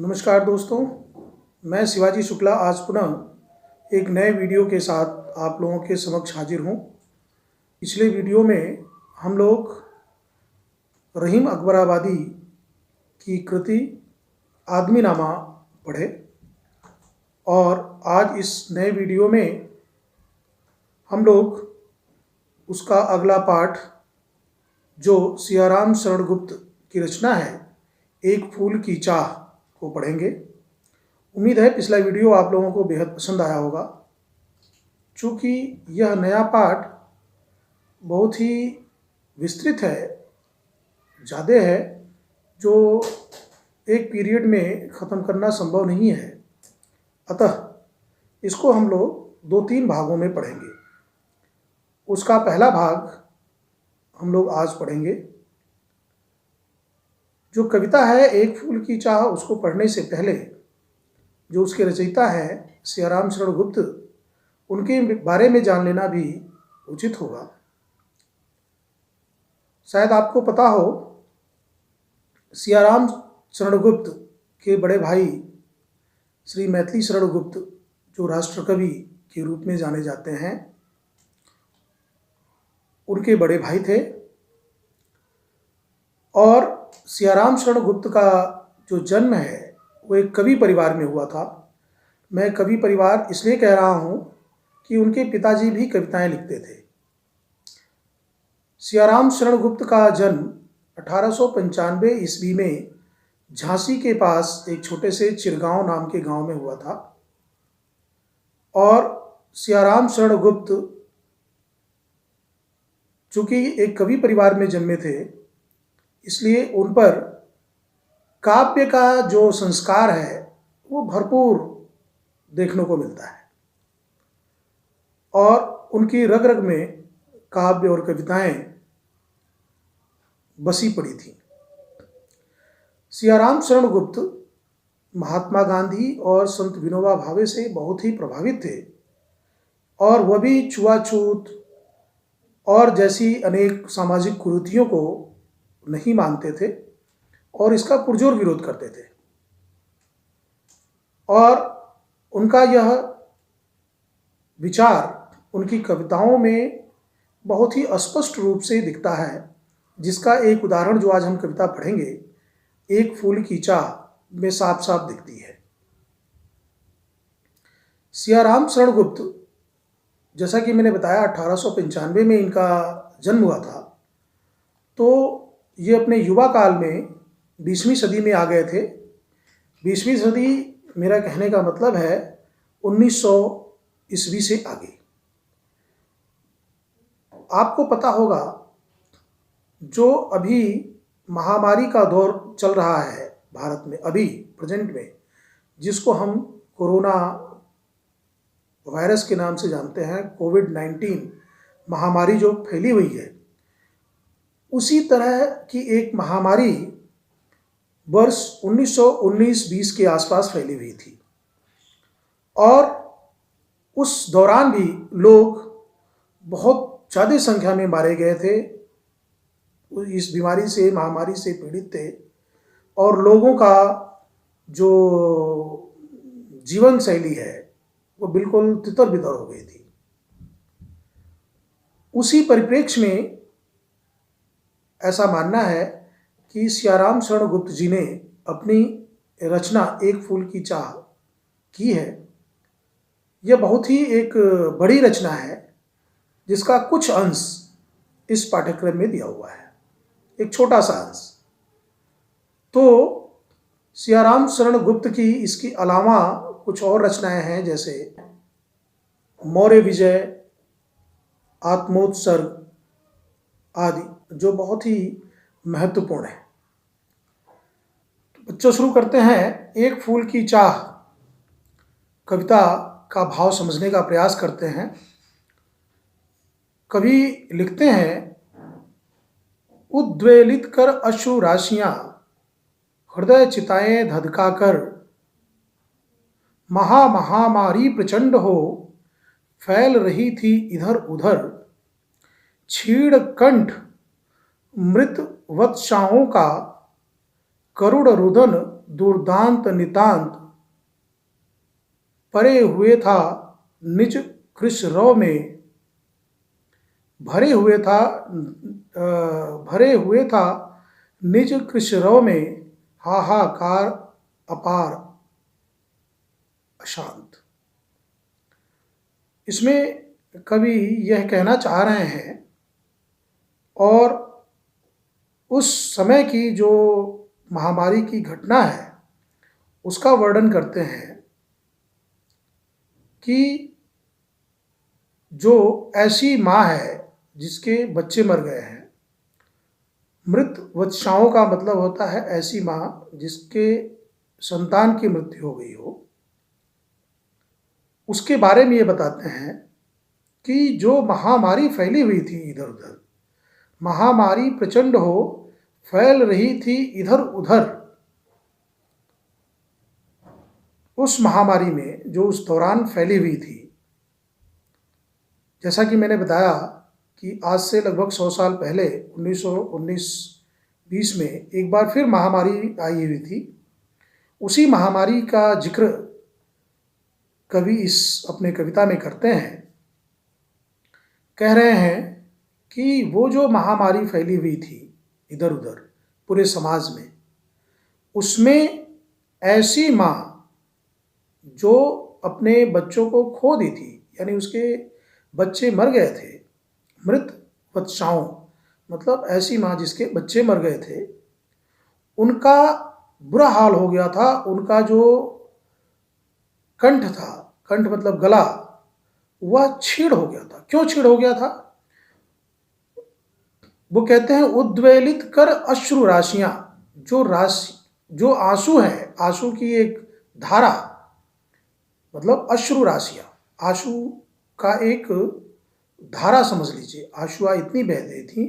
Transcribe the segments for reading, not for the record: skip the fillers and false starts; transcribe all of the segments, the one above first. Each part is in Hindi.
नमस्कार दोस्तों, मैं शिवाजी शुक्ला आज पुनः एक नए वीडियो के साथ आप लोगों के समक्ष हाजिर हूँ। पिछले वीडियो में हम लोग रहीम अकबराबादी की कृति आदमीनामा पढ़े और आज इस नए वीडियो में हम लोग उसका अगला पाठ जो सियाराम शरण गुप्त की रचना है एक फूल की चाह को पढ़ेंगे। उम्मीद है पिछला वीडियो आप लोगों को बेहद पसंद आया होगा। चूँकि यह नया पाठ बहुत ही विस्तृत है, ज़्यादा है, जो एक पीरियड में ख़त्म करना संभव नहीं है, अतः इसको हम लोग 2-3 भागों में पढ़ेंगे। उसका पहला भाग हम लोग आज पढ़ेंगे। जो कविता है एक फूल की चाह, उसको पढ़ने से पहले जो उसके रचयिता हैं सियाराम शरण गुप्त, उनके बारे में जान लेना भी उचित होगा। शायद आपको पता हो, सियाराम शरण गुप्त के बड़े भाई श्री मैथिली शरण गुप्त, जो राष्ट्रकवि के रूप में जाने जाते हैं, उनके बड़े भाई थे। और सियाराम शरण गुप्त का जो जन्म है वो एक कवि परिवार में हुआ था। मैं कवि परिवार इसलिए कह रहा हूँ कि उनके पिताजी भी कविताएं लिखते थे। सियाराम शरण गुप्त का जन्म 1895 ईस्वी में झांसी के पास एक छोटे से चिरगांव नाम के गांव में हुआ था। और सियाराम शरण गुप्त चूँकि एक कवि परिवार में जन्मे थे, इसलिए उन पर काव्य का जो संस्कार है वो भरपूर देखने को मिलता है और उनकी रग रग में काव्य और कविताएं बसी पड़ी थी। सियाराम शरण गुप्त महात्मा गांधी और संत विनोबा भावे से बहुत ही प्रभावित थे और वह भी छुआछूत और जैसी अनेक सामाजिक कुरीतियों को नहीं मानते थे और इसका पुरजोर विरोध करते थे। और उनका यह विचार उनकी कविताओं में बहुत ही स्पष्ट रूप से दिखता है, जिसका एक उदाहरण जो आज हम कविता पढ़ेंगे एक फूल की चाह में साफ साफ दिखती है। सियाराम शरण गुप्त, जैसा कि मैंने बताया, 1895 में इनका जन्म हुआ था, तो ये अपने युवा काल में 20वीं सदी में आ गए थे। 20वीं सदी मेरा कहने का मतलब है 1900 ईस्वी से आगे। आपको पता होगा, जो अभी महामारी का दौर चल रहा है भारत में अभी प्रेजेंट में, जिसको हम कोरोना वायरस के नाम से जानते हैं, कोविड-19 महामारी जो फैली हुई है, उसी तरह की एक महामारी वर्ष 1919-20 के आसपास फैली हुई थी। और उस दौरान भी लोग बहुत ज़्यादा संख्या में मारे गए थे, इस बीमारी से, महामारी से पीड़ित थे और लोगों का जो जीवन शैली है वो बिल्कुल तितर-बितर हो गई थी। उसी परिप्रेक्ष्य में ऐसा मानना है कि सियाराम शरण गुप्त जी ने अपनी रचना एक फूल की चाह की है। यह बहुत ही एक बड़ी रचना है, जिसका कुछ अंश इस पाठ्यक्रम में दिया हुआ है, एक छोटा सा अंश। तो सियाराम शरण गुप्त की इसके अलावा कुछ और रचनाएं हैं, जैसे मौर्य विजय, आत्मोत्सर्ग आदि, जो बहुत ही महत्वपूर्ण है। तो बच्चों, शुरू करते हैं। एक फूल की चाह कविता का भाव समझने का प्रयास करते हैं। कवि लिखते हैं, उद्वेलित कर अश्रु राशियां हृदय चिताएं धधका कर, महामारी प्रचंड हो फैल रही थी इधर उधर, छीड़ कंठ मृत वत्साओं का करुण रुदन दुर्दांत नितांत, परे हुए था निज कृश रव में, भरे हुए था निज कृश रव में, हाहाकार अपार अशांत। इसमें कवि यह कहना चाह रहे हैं और उस समय की जो महामारी की घटना है उसका वर्णन करते हैं कि जो ऐसी माँ है जिसके बच्चे मर गए हैं, मृत वत्साओं का मतलब होता है ऐसी माँ जिसके संतान की मृत्यु हो गई हो, उसके बारे में ये बताते हैं कि जो महामारी फैली हुई थी इधर उधर, महामारी प्रचंड हो फैल रही थी इधर उधर, उस महामारी में जो उस दौरान फैली हुई थी, जैसा कि मैंने बताया कि आज से लगभग 100 साल पहले 1919-20 में एक बार फिर महामारी आई हुई थी। उसी महामारी का जिक्र कवि इस अपने कविता में करते हैं। कह रहे हैं कि वो जो महामारी फैली हुई थी इधर उधर पूरे समाज में, उसमें ऐसी माँ जो अपने बच्चों को खो दी थी, यानी उसके बच्चे मर गए थे, मृत वत्साओं मतलब ऐसी माँ जिसके बच्चे मर गए थे, उनका बुरा हाल हो गया था। उनका जो कंठ था, कंठ मतलब गला, वह छीड़ हो गया था। क्यों छीड़ हो गया था? वो कहते हैं उद्वेलित कर अश्रु राशियां, जो आंसू है, आंसू की एक धारा मतलब अश्रु राशियां, आंसू का एक धारा समझ लीजिए, आंसुआ इतनी बह गई थी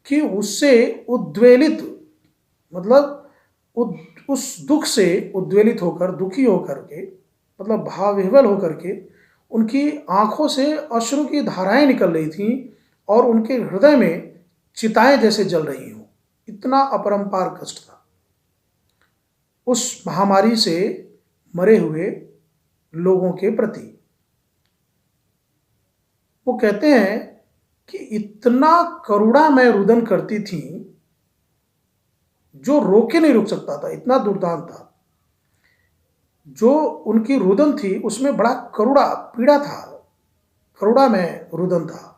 कि उससे उद्वेलित मतलब उस दुख से उद्वेलित होकर, दुखी होकर के मतलब भावविह्वल होकर के उनकी आंखों से अश्रु की धाराएं निकल रही थीं और उनके हृदय में चिताएं जैसे जल रही हों। इतना अपरंपार कष्ट था उस महामारी से मरे हुए लोगों के प्रति। वो कहते हैं कि इतना करुणामय रुदन करती थी जो रोके नहीं रुक सकता था, इतना दुर्दांत था। जो उनकी रुदन थी उसमें बड़ा पीड़ा था, करुणामय रुदन था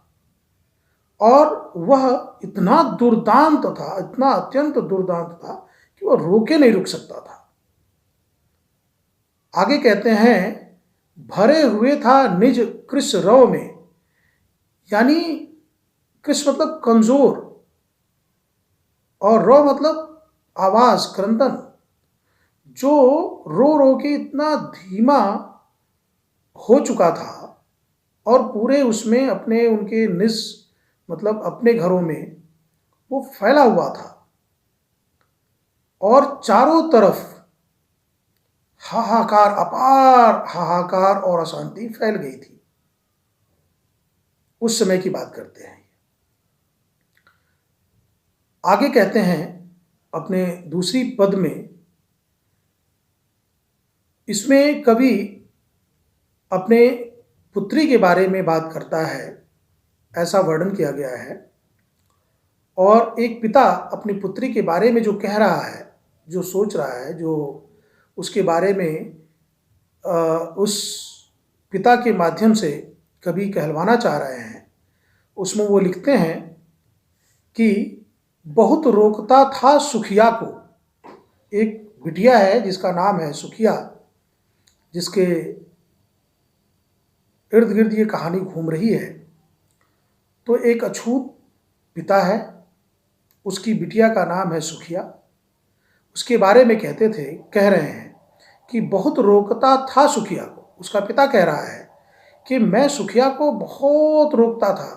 और वह इतना दुर्दांत था, इतना अत्यंत दुर्दांत था कि वह रोके नहीं रुक सकता था। आगे कहते हैं भरे हुए था निज कृश रव में, यानी कृश मतलब कमजोर और रव मतलब आवाज, क्रंदन, जो रो रो के इतना धीमा हो चुका था और पूरे उसमें अपने उनके निज मतलब अपने घरों में वो फैला हुआ था और चारों तरफ हाहाकार, अपार हाहाकार और अशांति फैल गई थी। उस समय की बात करते हैं। आगे कहते हैं अपने दूसरी पद में, इसमें कवि अपने पुत्री के बारे में बात करता है, ऐसा वर्णन किया गया है। और एक पिता अपनी पुत्री के बारे में जो कह रहा है, जो सोच रहा है, जो उसके बारे में उस पिता के माध्यम से कवि कहलवाना चाह रहे हैं, उसमें वो लिखते हैं कि बहुत रोकता था सुखिया को। एक बिटिया है जिसका नाम है सुखिया, जिसके इर्द गिर्द ये कहानी घूम रही है। तो एक अछूत पिता है, उसकी बिटिया का नाम है सुखिया। उसके बारे में कह रहे हैं कि बहुत रोकता था सुखिया को। उसका पिता कह रहा है कि मैं सुखिया को बहुत रोकता था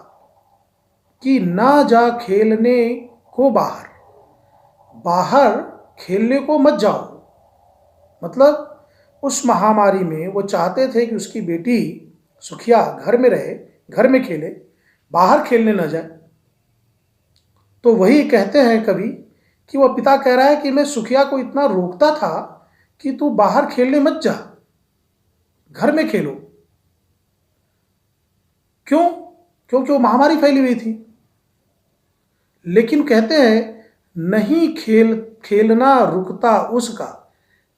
कि ना जा खेलने को बाहर, बाहर खेलने को मत जाओ। मतलब उस महामारी में वो चाहते थे कि उसकी बेटी सुखिया घर में रहे, घर में खेले, बाहर खेलने न जाए। तो वही कहते हैं कवि कि वह पिता कह रहा है कि मैं सुखिया को इतना रोकता था कि तू बाहर खेलने मत जा, घर में खेलो। क्यों? क्योंकि वो महामारी फैली हुई थी। लेकिन कहते हैं नहीं खेलना रुकता उसका,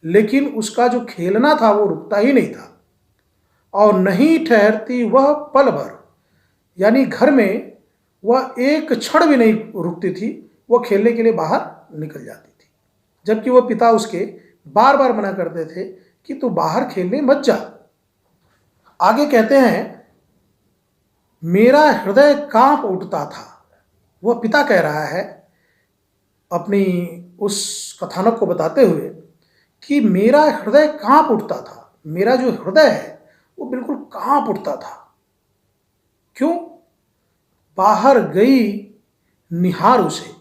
लेकिन उसका जो खेलना था वो रुकता ही नहीं था। और नहीं ठहरती वह पल भर, यानी घर में वह एक क्षण भी नहीं रुकती थी, वो खेलने के लिए बाहर निकल जाती थी। जबकि वो पिता उसके बार बार मना करते थे कि तू बाहर खेलने मत जा। आगे कहते हैं मेरा हृदय कांप उठता था। वह पिता कह रहा है अपनी उस कथानक को बताते हुए कि मेरा हृदय कांप उठता था। मेरा जो हृदय है वो बिल्कुल कांप उठता था। क्यों? बाहर गई निहार उसे,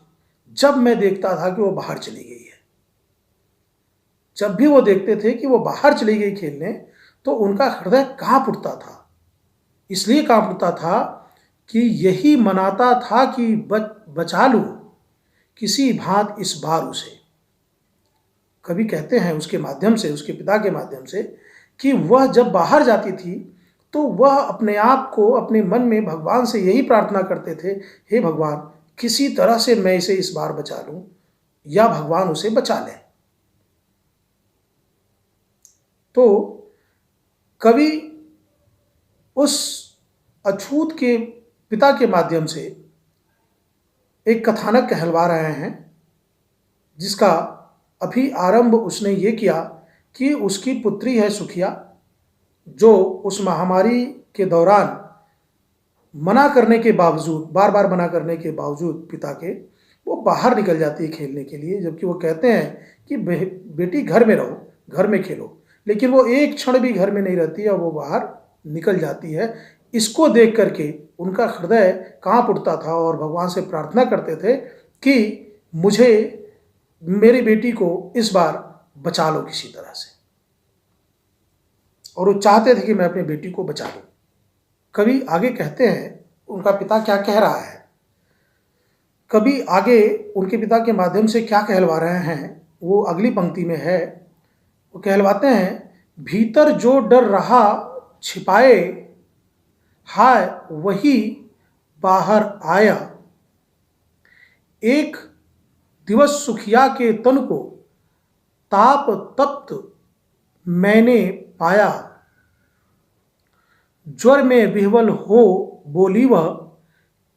जब मैं देखता था कि वो बाहर चली गई है। जब भी वो देखते थे कि वो बाहर चली गई खेलने, तो उनका हृदय कांप उठता था। इसलिए कांप उठता था कि यही मनाता था कि बचा लूं किसी भांत इस बार उसे। कवि कहते हैं उसके माध्यम से, उसके पिता के माध्यम से, कि वह जब बाहर जाती थी तो वह अपने आप को, अपने मन में भगवान से यही प्रार्थना करते थे, हे भगवान किसी तरह से मैं इसे इस बार बचा लूं, या भगवान उसे बचा लें। तो कवि उस अछूत के पिता के माध्यम से एक कथानक कहलवा रहे हैं, जिसका अभी आरंभ उसने ये किया कि उसकी पुत्री है सुखिया, जो उस महामारी के दौरान मना करने के बावजूद, बार बार मना करने के बावजूद पिता के, वो बाहर निकल जाती है खेलने के लिए। जबकि वो कहते हैं कि बेटी घर में रहो, घर में खेलो, लेकिन वो एक क्षण भी घर में नहीं रहती है, वो बाहर निकल जाती है। इसको देख करके उनका हृदय कांप उठता था और भगवान से प्रार्थना करते थे कि मुझे, मेरी बेटी को इस बार बचा लो किसी तरह से। और वो चाहते थे कि मैं अपनी बेटी को बचा लूं। कवि आगे कहते हैं उनका पिता क्या कह रहा है। कवि आगे उनके पिता के माध्यम से क्या कहलवा रहे हैं वो अगली पंक्ति में है। वो कहलवाते हैं भीतर जो डर रहा छिपाए, हाय वही बाहर आया। एक दिवस सुखिया के तन को ताप तप्त मैंने पाया। ज्वर में विह्वल हो बोली वह,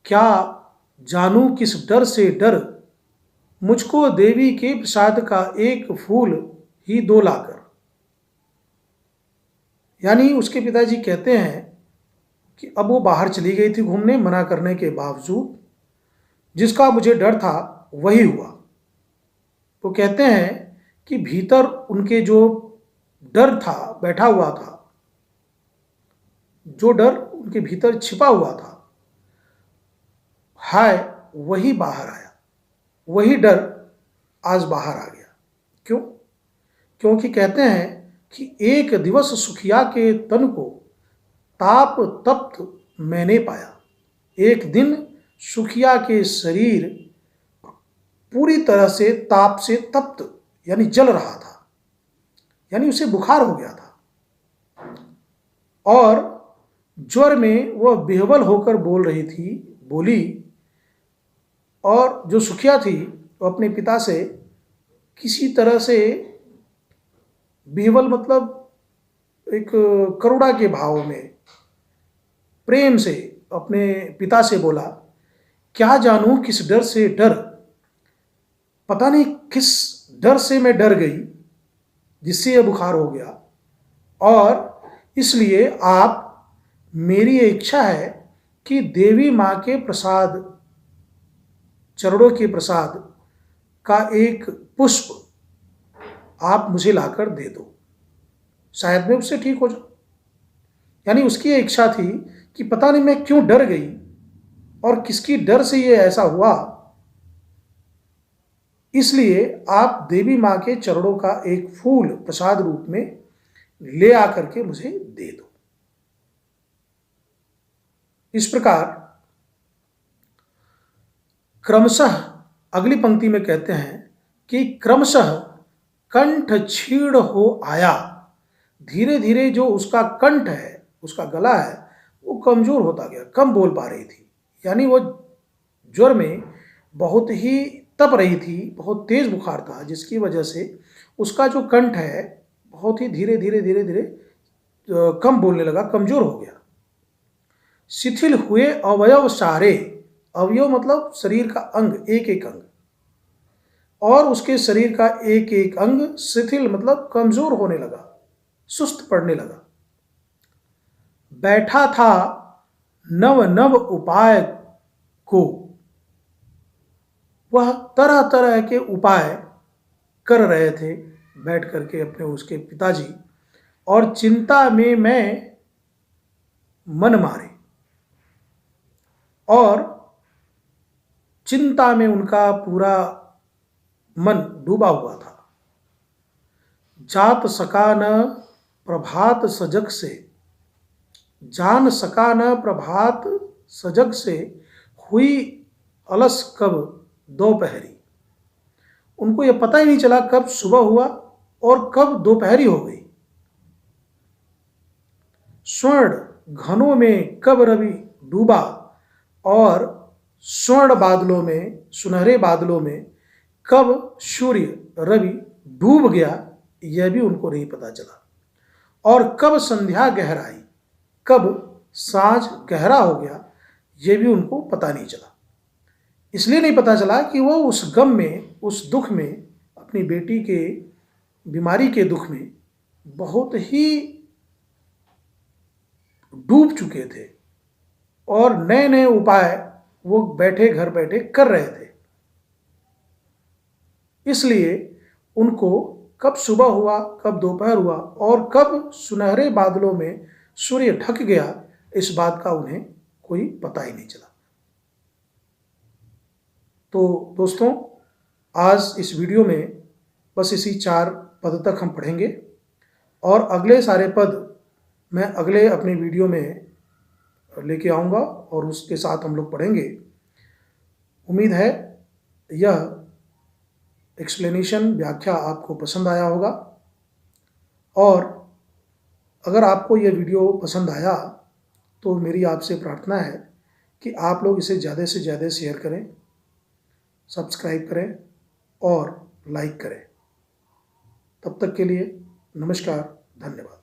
क्या जानू किस डर से डर, मुझको देवी के प्रसाद का एक फूल ही दो लाकर। यानी उसके पिताजी कहते हैं कि अब वो बाहर चली गई थी घूमने, मना करने के बावजूद, जिसका मुझे डर था वही हुआ। वो कहते हैं कि भीतर उनके जो डर था, बैठा हुआ था, जो डर उनके भीतर छिपा हुआ था, हाय वही बाहर आया। वही डर आज बाहर आ गया। क्यों? क्योंकि कहते हैं कि एक दिवस सुखिया के तन को ताप तप्त मैंने पाया। एक दिन सुखिया के शरीर पूरी तरह से ताप से तप्त, यानी जल रहा था, यानी उसे बुखार हो गया था। और ज्वर में वह बेहवल होकर बोली। और जो सुखिया थी वो अपने पिता से किसी तरह से, बेहवल मतलब एक करुणा के भाव में, प्रेम से अपने पिता से बोला, क्या जानूं किस डर से डर, पता नहीं किस डर से मैं डर गई जिससे यह बुखार हो गया, और इसलिए आप, मेरी इच्छा है कि देवी माँ के प्रसाद, चरणों के प्रसाद का एक पुष्प आप मुझे लाकर दे दो, शायद मैं उससे ठीक हो जाऊं। यानी उसकी इच्छा थी कि पता नहीं मैं क्यों डर गई और किसकी डर से ये ऐसा हुआ, इसलिए आप देवी माँ के चरणों का एक फूल प्रसाद रूप में ले आकर के मुझे दे दो। इस प्रकार क्रमशः अगली पंक्ति में कहते हैं कि क्रमशः कंठ छीण हो आया। धीरे धीरे जो उसका कंठ है, उसका गला है, वो कमजोर होता गया, कम बोल पा रही थी। यानी वो ज्वर में बहुत ही तप रही थी, बहुत तेज बुखार था, जिसकी वजह से उसका जो कंठ है बहुत ही धीरे धीरे धीरे धीरे कम बोलने लगा, कमजोर हो गया। शिथिल हुए अवयव सारे। अवयव मतलब शरीर का अंग, एक एक अंग, और उसके शरीर का एक एक अंग शिथिल मतलब कमजोर होने लगा, सुस्त पड़ने लगा। बैठा था नव नव उपाय को। वह तरह तरह के उपाय कर रहे थे बैठ करके अपने उसके पिताजी, और चिंता में मैं मन मारे, और चिंता में उनका पूरा मन डूबा हुआ था। जात सका न प्रभात सजग से, जान सका न प्रभात सजग से, हुई अलस कब दोपहरी। उनको यह पता ही नहीं चला कब सुबह हुआ और कब दोपहरी हो गई। स्वर्ण घनों में कब रवि डूबा, और स्वर्ण बादलों में, सुनहरे बादलों में कब सूर्य रवि डूब गया, यह भी उनको नहीं पता चला। और कब संध्या गहराई, कब सांझ गहरा हो गया, यह भी उनको पता नहीं चला। इसलिए नहीं पता चला कि वो उस गम में, उस दुख में, अपनी बेटी के बीमारी के दुख में बहुत ही डूब चुके थे, और नए नए उपाय वो बैठे घर बैठे कर रहे थे। इसलिए उनको कब सुबह हुआ, कब दोपहर हुआ, और कब सुनहरे बादलों में सूर्य ढक गया, इस बात का उन्हें कोई पता ही नहीं चला। तो दोस्तों, आज इस वीडियो में बस इसी 4 पद तक हम पढ़ेंगे, और अगले सारे पद मैं अगले अपने वीडियो में लेके आऊँगा, और उसके साथ हम लोग पढ़ेंगे। उम्मीद है यह एक्सप्लेनेशन, व्याख्या आपको पसंद आया होगा, और अगर आपको यह वीडियो पसंद आया तो मेरी आपसे प्रार्थना है कि आप लोग इसे ज़्यादा से ज़्यादा शेयर करें, सब्सक्राइब करें और लाइक करें। तब तक के लिए नमस्कार, धन्यवाद।